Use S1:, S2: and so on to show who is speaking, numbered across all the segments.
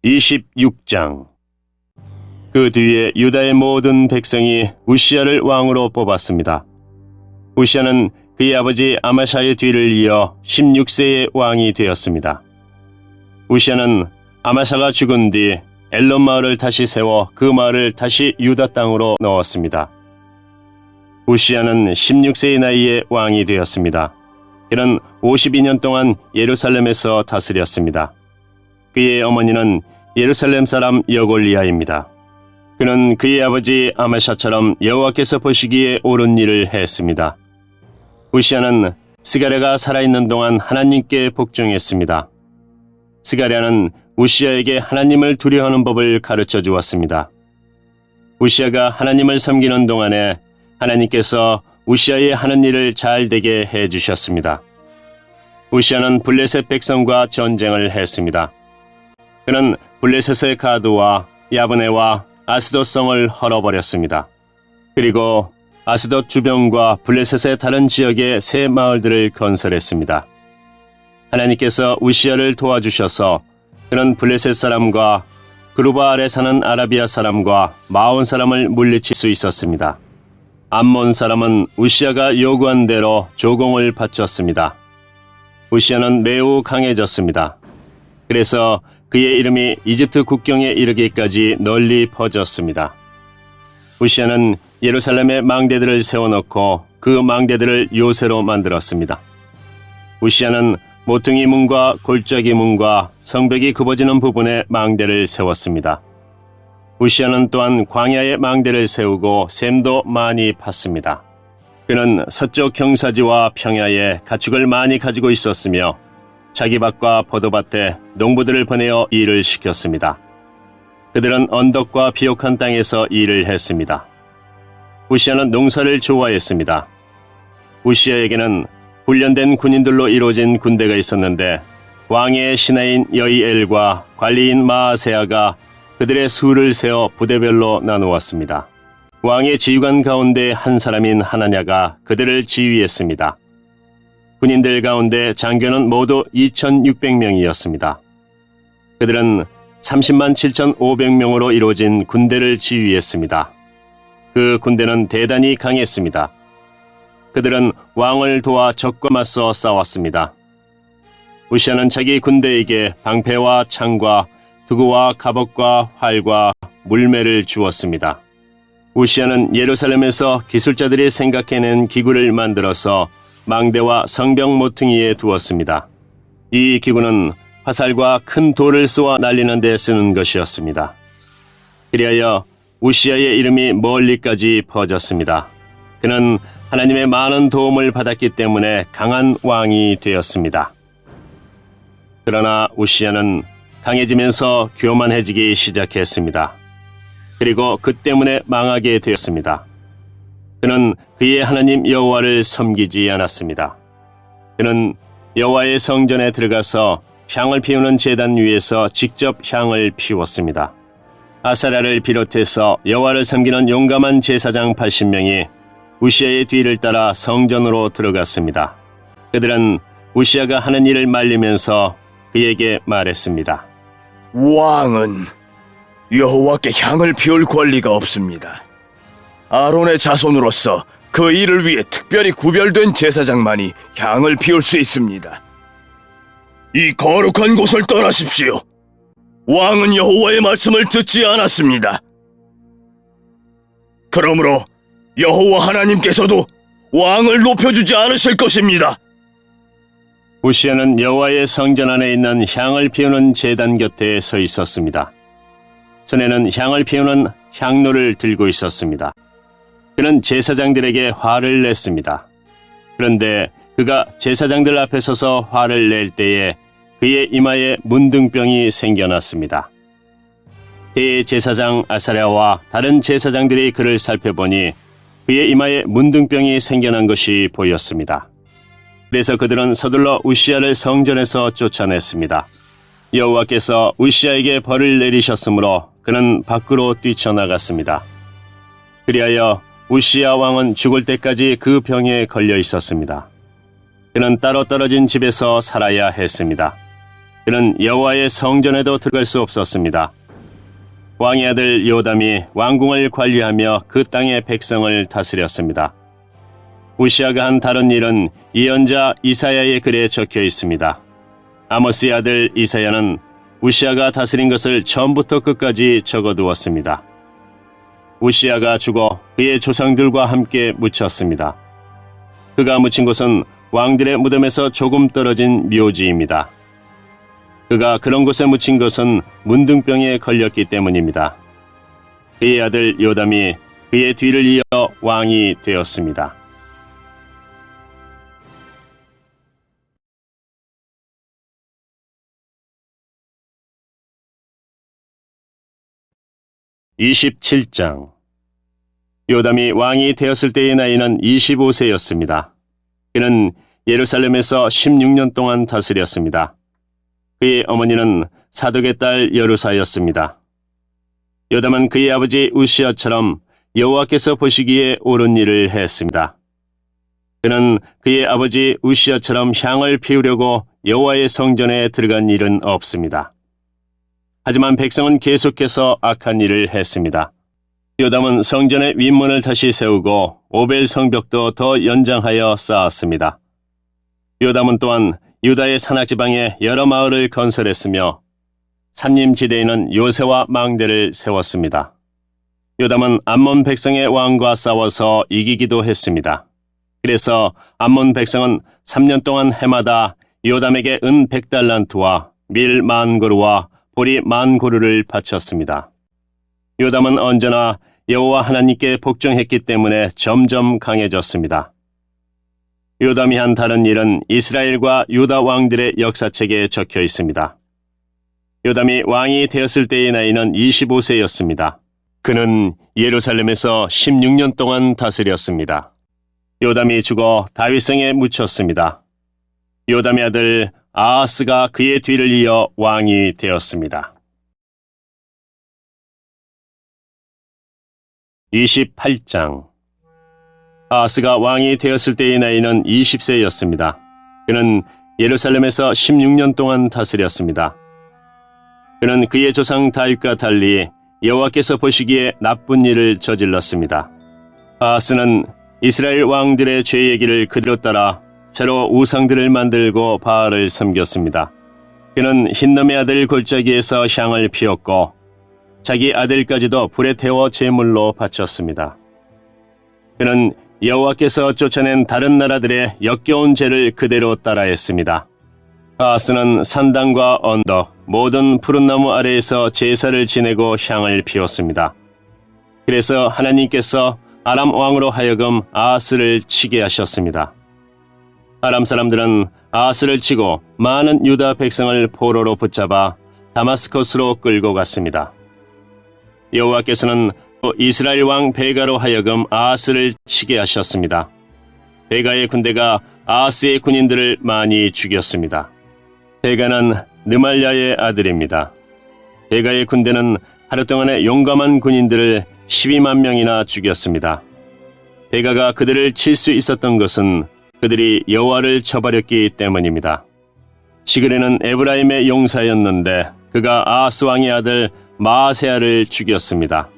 S1: 26장. 그 뒤에 유다의 모든 백성이 우시야를 왕으로 뽑았습니다. 우시야는 그의 아버지 아마샤의 뒤를 이어 16세의 왕이 되었습니다. 우시야는 아마샤가 죽은 뒤 엘론 마을을 다시 세워 그 마을을 다시 유다 땅으로 넣었습니다. 우시야는 16세의 나이에 왕이 되었습니다. 그는 52년 동안 예루살렘에서 다스렸습니다. 그의 어머니는 예루살렘 사람 여골리아입니다. 그는 그의 아버지 아마샤처럼 여호와께서 보시기에 옳은 일을 했습니다. 우시야는 스가랴가 살아있는 동안 하나님께 복종했습니다. 스가랴는 우시야에게 하나님을 두려워하는 법을 가르쳐 주었습니다. 우시야가 하나님을 섬기는 동안에 하나님께서 우시야의 하는 일을 잘 되게 해주셨습니다. 우시야는 블레셋 백성과 전쟁을 했습니다. 그는 블레셋의 가드와 야브네와 아스돗 성을 헐어버렸습니다. 그리고 아스돗 주변과 블레셋의 다른 지역에 새 마을들을 건설했습니다. 하나님께서 우시야를 도와주셔서 그는 블레셋 사람과 그루바 아래 사는 아라비아 사람과 마온 사람을 물리칠 수 있었습니다. 암몬 사람은 우시야가 요구한 대로 조공을 바쳤습니다. 우시야는 매우 강해졌습니다. 그래서 그의 이름이 이집트 국경에 이르기까지 널리 퍼졌습니다. 우시야는 예루살렘에 망대들을 세워놓고 그 망대들을 요새로 만들었습니다. 우시야는 모퉁이 문과 골짜기 문과 성벽이 굽어지는 부분에 망대를 세웠습니다. 우시야는 또한 광야에 망대를 세우고 샘도 많이 팠습니다. 그는 서쪽 경사지와 평야에 가축을 많이 가지고 있었으며 자기 밭과 포도밭에 농부들을 보내어 일을 시켰습니다. 그들은 언덕과 비옥한 땅에서 일을 했습니다. 우시야는 농사를 좋아했습니다. 우시야에게는 훈련된 군인들로 이루어진 군대가 있었는데 왕의 신하인 여이엘과 관리인 마아세아가 그들의 수를 세어 부대별로 나누었습니다. 왕의 지휘관 가운데 한 사람인 하나냐가 그들을 지휘했습니다. 군인들 가운데 장교는 모두 2,600명이었습니다. 그들은 30만 7,500명으로 이루어진 군대를 지휘했습니다. 그 군대는 대단히 강했습니다. 그들은 왕을 도와 적과 맞서 싸웠습니다. 우시야는 자기 군대에게 방패와 창과 두구와 갑옷과 활과 물매를 주었습니다. 우시야는 예루살렘에서 기술자들이 생각해낸 기구를 만들어서 망대와 성벽 모퉁이에 두었습니다. 이 기구는 화살과 큰 돌을 쏘아 날리는 데 쓰는 것이었습니다. 그리하여 우시야의 이름이 멀리까지 퍼졌습니다. 그는 하나님의 많은 도움을 받았기 때문에 강한 왕이 되었습니다. 그러나 우시야는 강해지면서 교만해지기 시작했습니다. 그리고 그 때문에 망하게 되었습니다. 그는 그의 하나님 여호와를 섬기지 않았습니다. 그는 여호와의 성전에 들어가서 향을 피우는 제단 위에서 직접 향을 피웠습니다. 아사랴를 비롯해서 여호와를 섬기는 용감한 제사장 80명이 우시야의 뒤를 따라 성전으로 들어갔습니다. 그들은 우시야가 하는 일을 말리면서 그에게 말했습니다.
S2: 왕은 여호와께 향을 피울 권리가 없습니다. 아론의 자손으로서 그 일을 위해 특별히 구별된 제사장만이 향을 피울 수 있습니다. 이 거룩한 곳을 떠나십시오. 왕은 여호와의 말씀을 듣지 않았습니다. 그러므로 여호와 하나님께서도 왕을 높여주지 않으실 것입니다.
S1: 우시야는 여호와의 성전 안에 있는 향을 피우는 제단 곁에 서 있었습니다. 손에는 향을 피우는 향로를 들고 있었습니다. 그는 제사장들에게 화를 냈습니다. 그런데 그가 제사장들 앞에 서서 화를 낼 때에 그의 이마에 문둥병이 생겨났습니다. 대제사장 아사랴와 다른 제사장들이 그를 살펴보니 그의 이마에 문둥병이 생겨난 것이 보였습니다. 그래서 그들은 서둘러 우시야를 성전에서 쫓아냈습니다. 여호와께서 우시야에게 벌을 내리셨으므로 그는 밖으로 뛰쳐나갔습니다. 그리하여 우시야 왕은 죽을 때까지 그 병에 걸려 있었습니다. 그는 따로 떨어진 집에서 살아야 했습니다. 그는 여호와의 성전에도 들어갈 수 없었습니다. 왕의 아들 요담이 왕궁을 관리하며 그 땅의 백성을 다스렸습니다. 우시아가 한 다른 일은 예언자 이사야의 글에 적혀 있습니다. 아모스의 아들 이사야는 우시아가 다스린 것을 처음부터 끝까지 적어두었습니다. 우시아가 죽어 그의 조상들과 함께 묻혔습니다. 그가 묻힌 곳은 왕들의 무덤에서 조금 떨어진 묘지입니다. 그가 그런 곳에 묻힌 것은 문둥병에 걸렸기 때문입니다. 그의 아들 요담이 그의 뒤를 이어 왕이 되었습니다. (27장) 요담이 왕이 되었을 때의 나이는 25세였습니다. 그는 예루살렘에서 16년 동안 다스렸습니다. 그의 어머니는 사독의 딸 여루사였습니다. 요담은 그의 아버지 우시아처럼 여호와께서 보시기에 옳은 일을 했습니다. 그는 그의 아버지 우시아처럼 향을 피우려고 여호와의 성전에 들어간 일은 없습니다. 하지만 백성은 계속해서 악한 일을 했습니다. 요담은 성전의 윗문을 다시 세우고 오벨 성벽도 더 연장하여 쌓았습니다. 요담은 또한 유다의 산악지방에 여러 마을을 건설했으며 산림지대에는 요새와 망대를 세웠습니다. 요담은 암몬 백성의 왕과 싸워서 이기기도 했습니다. 그래서 암몬 백성은 3년 동안 해마다 요담에게 은 100달란트와 밀 10,000고루와 보리 10,000고루를 바쳤습니다. 요담은 언제나 여호와 하나님께 복종했기 때문에 점점 강해졌습니다. 요담이 한 다른 일은 이스라엘과 유다 왕들의 역사책에 적혀 있습니다. 요담이 왕이 되었을 때의 나이는 25세였습니다. 그는 예루살렘에서 16년 동안 다스렸습니다. 요담이 죽어 다윗성에 묻혔습니다. 요담의 아들 아하스가 그의 뒤를 이어 왕이 되었습니다. 28장 아하스가 왕이 되었을 때의 나이는 20세였습니다. 그는 예루살렘에서 16년 동안 다스렸습니다. 그는 그의 조상 다윗과 달리 여호와께서 보시기에 나쁜 일을 저질렀습니다. 아하스는 이스라엘 왕들의 죄 얘기를 그대로 따라 새로 우상들을 만들고 바알을 섬겼습니다. 그는 흰놈의 아들 골짜기에서 향을 피웠고 자기 아들까지도 불에 태워 제물로 바쳤습니다. 그는 여호와께서 쫓아낸 다른 나라들의 역겨운 죄를 그대로 따라했습니다. 아하스는 산당과 언덕, 모든 푸른 나무 아래에서 제사를 지내고 향을 피웠습니다. 그래서 하나님께서 아람 왕으로 하여금 아하스를 치게 하셨습니다. 아람 사람들은 아하스를 치고 많은 유다 백성을 포로로 붙잡아 다마스커스로 끌고 갔습니다. 여호와께서는 또 이스라엘 왕 베가로 하여금 아하스를 치게 하셨습니다. 베가의 군대가 아하스의 군인들을 많이 죽였습니다. 베가는 느말야의 아들입니다. 베가의 군대는 하루 동안에 용감한 군인들을 12만 명이나 죽였습니다. 베가가 그들을 칠 수 있었던 것은 그들이 여호와를 저버렸기 때문입니다. 시그레는 에브라임의 용사였는데 그가 아하스 왕의 아들 마아세아를 죽였습니다.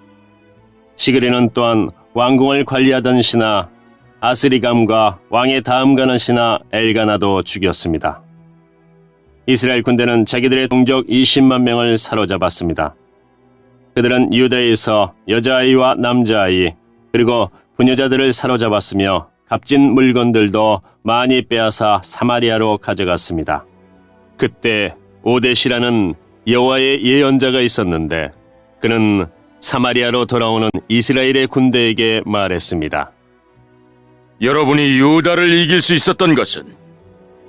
S1: 시그레는 또한 왕궁을 관리하던 신하 아스리감과 왕의 다음 가는 신하 엘가나도 죽였습니다. 이스라엘 군대는 자기들의 동족 20만 명을 사로잡았습니다. 그들은 유다에서 여자아이와 남자아이 그리고 부녀자들을 사로잡았으며 값진 물건들도 많이 빼앗아 사마리아로 가져갔습니다. 그때 오데시라는 여호와의 예언자가 있었는데 그는 사마리아로 돌아오는 이스라엘의 군대에게 말했습니다.
S2: 여러분이 유다를 이길 수 있었던 것은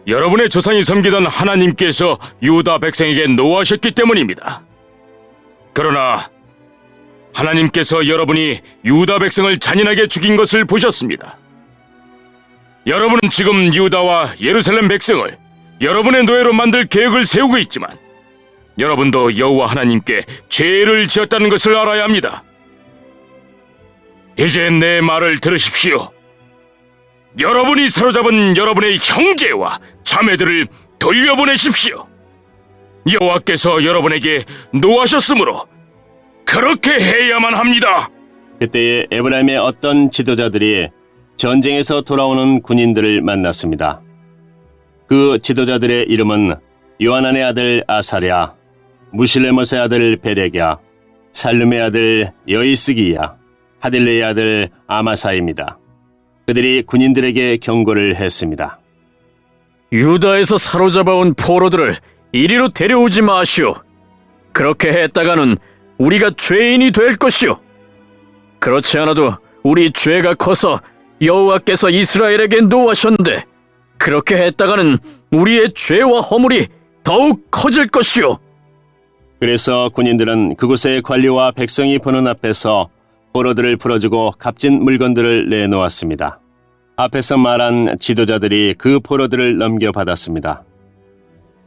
S2: 여러분의 조상이 섬기던 하나님께서 유다 백성에게 노하셨기 때문입니다. 그러나 하나님께서 여러분이 유다 백성을 잔인하게 죽인 것을 보셨습니다. 여러분은 지금 유다와 예루살렘 백성을 여러분의 노예로 만들 계획을 세우고 있지만 여러분도 여호와 하나님께 죄를 지었다는 것을 알아야 합니다. 이제 내 말을 들으십시오. 여러분이 사로잡은 여러분의 형제와 자매들을 돌려보내십시오. 여호와께서 여러분에게 노하셨으므로 그렇게 해야만 합니다.
S1: 그때에 에브라임의 어떤 지도자들이 전쟁에서 돌아오는 군인들을 만났습니다. 그 지도자들의 이름은 요하난의 아들 아사랴, 무실레못의 아들 베렉야, 살룸의 아들 여이스기야, 하딜레의 아들 아마사입니다. 그들이 군인들에게 경고를 했습니다.
S3: 유다에서 사로잡아온 포로들을 이리로 데려오지 마시오. 그렇게 했다가는 우리가 죄인이 될 것이오. 그렇지 않아도 우리 죄가 커서 여호와께서 이스라엘에게 노하셨는데 그렇게 했다가는 우리의 죄와 허물이 더욱 커질 것이오.
S1: 그래서 군인들은 그곳의 관리와 백성이 보는 앞에서 포로들을 풀어주고 값진 물건들을 내놓았습니다. 앞에서 말한 지도자들이 그 포로들을 넘겨받았습니다.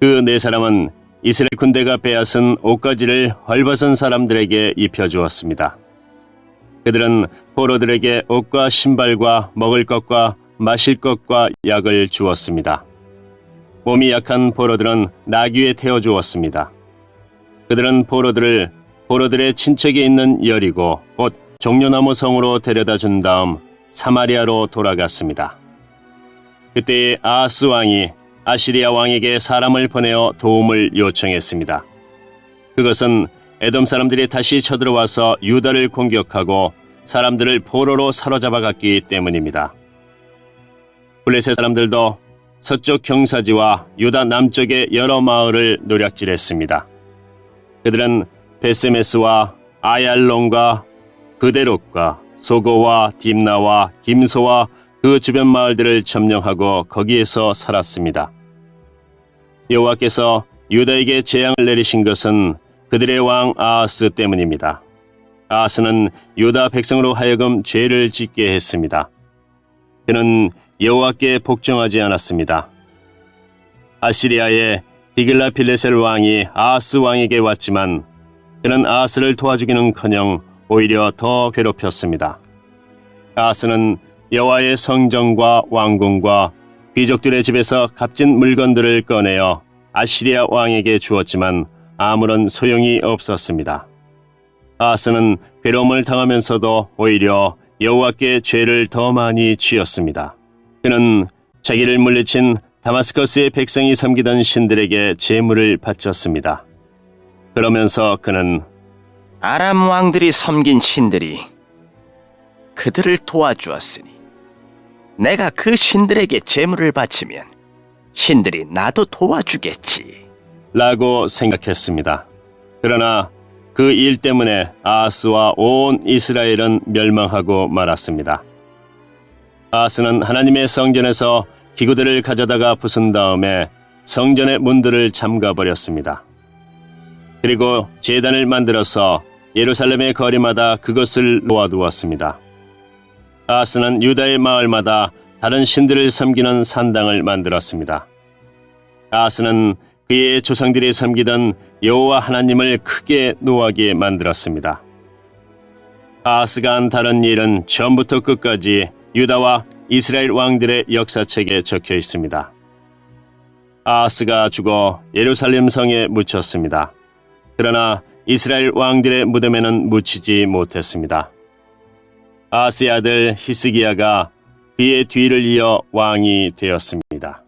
S1: 그 네 사람은 이스라엘 군대가 빼앗은 옷가지를 헐벗은 사람들에게 입혀주었습니다. 그들은 포로들에게 옷과 신발과 먹을 것과 마실 것과 약을 주었습니다. 몸이 약한 포로들은 나귀에 태워주었습니다. 그들은 포로들의 친척이 있는 여리고 곧 종려나무 성으로 데려다 준 다음 사마리아로 돌아갔습니다. 그때에 아하스 왕이 아시리아 왕에게 사람을 보내어 도움을 요청했습니다. 그것은 에돔 사람들이 다시 쳐들어와서 유다를 공격하고 사람들을 포로로 사로잡아 갔기 때문입니다. 블레셋 사람들도 서쪽 경사지와 유다 남쪽의 여러 마을을 노략질했습니다. 그들은 베세메스와 아얄론과 그데롯과 소고와 딥나와 김소와 그 주변 마을들을 점령하고 거기에서 살았습니다. 여호와께서 유다에게 재앙을 내리신 것은 그들의 왕 아하스 때문입니다. 아하스는 유다 백성으로 하여금 죄를 짓게 했습니다. 그는 여호와께 복종하지 않았습니다. 아시리아의 디글라필레셀 왕이 아하스 왕에게 왔지만 그는 아하스를 도와주기는커녕 오히려 더 괴롭혔습니다. 아하스는 여호와의 성전과 왕궁과 귀족들의 집에서 값진 물건들을 꺼내어 아시리아 왕에게 주었지만 아무런 소용이 없었습니다. 아하스는 괴로움을 당하면서도 오히려 여호와께 죄를 더 많이 지었습니다. 그는 자기를 물리친 다마스커스의 백성이 섬기던 신들에게 제물을 바쳤습니다. 그러면서 그는
S4: 아람 왕들이 섬긴 신들이 그들을 도와주었으니 내가 그 신들에게 제물을 바치면 신들이 나도 도와주겠지
S1: 라고 생각했습니다. 그러나 그 일 때문에 아하스와 온 이스라엘은 멸망하고 말았습니다. 아하스는 하나님의 성전에서 기구들을 가져다가 부순 다음에 성전의 문들을 잠가버렸습니다. 그리고 제단을 만들어서 예루살렘의 거리마다 그것을 놓아두었습니다. 아하스는 유다의 마을마다 다른 신들을 섬기는 산당을 만들었습니다. 아하스는 그의 조상들이 섬기던 여호와 하나님을 크게 노하게 만들었습니다. 아하스가 한 다른 일은 처음부터 끝까지 유다와 이스라엘 왕들의 역사책에 적혀 있습니다. 아하스가 죽어 예루살렘 성에 묻혔습니다. 그러나 이스라엘 왕들의 무덤에는 묻히지 못했습니다. 아하스의 아들 히스기야가 그의 뒤를 이어 왕이 되었습니다.